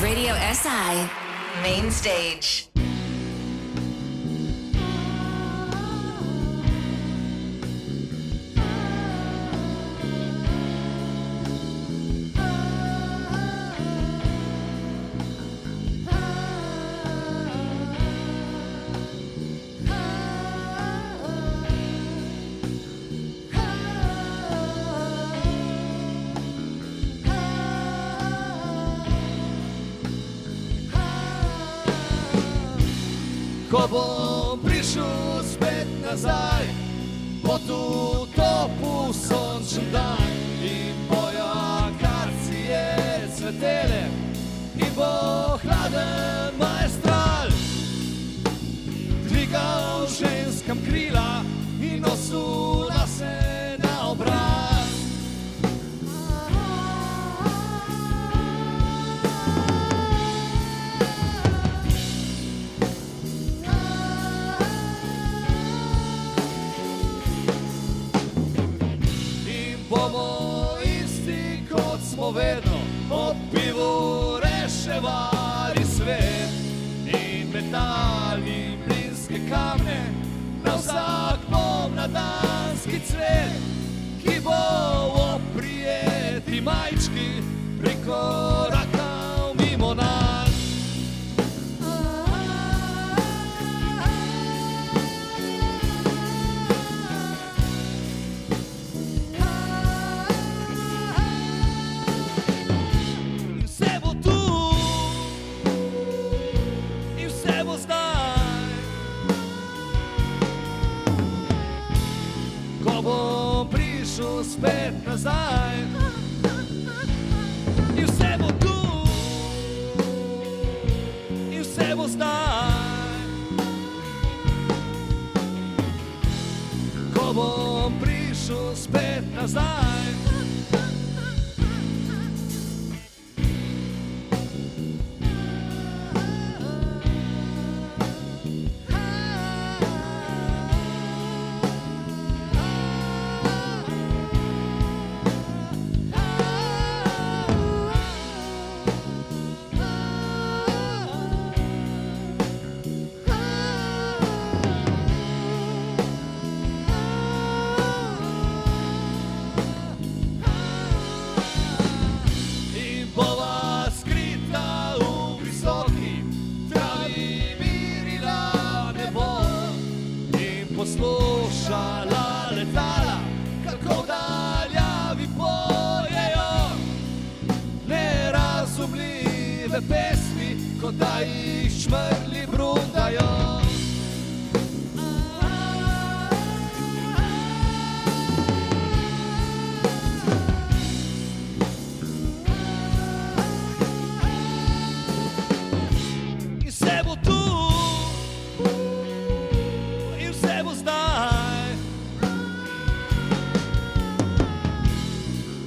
Radio SI Main Stage. Ko bom prišel spet nazaj, bo tu topel sončen dan in bojo akacije cvetele in bo hladen maestral dvigal ženskam krila in nosil nase na obraz. Bomo isti kot smo vedno, ob pivu reševali svet in metali plinske kamne na vsak pomladanski cvet, ki bo oprijeti majčki prikorakal mimo nas. Ko bom prišel spet nazaj in vse bo tu in vse bo zdaj. Ko bom prišel spet nazaj. Poslušala letala, kako daljavi pojejo nerazumljive pesmi, kot da jih šmrli brundajo. In vse bo tu in vse bo zdaj.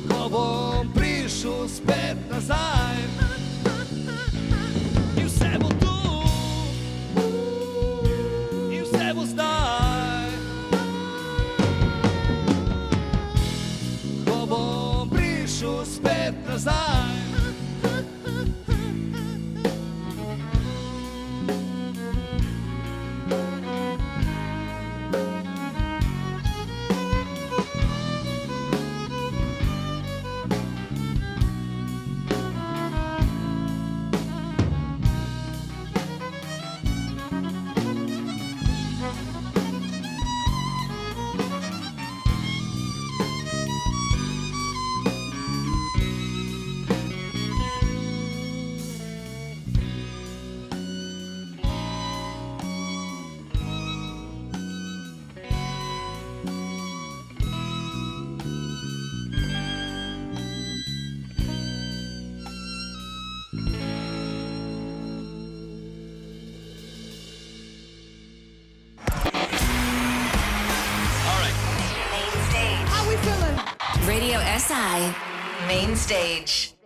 Ko bom prišel spet nazaj in vse bo tu in vse bo zdaj. Ko bom prišel spet nazaj. Radio SI Main Stage.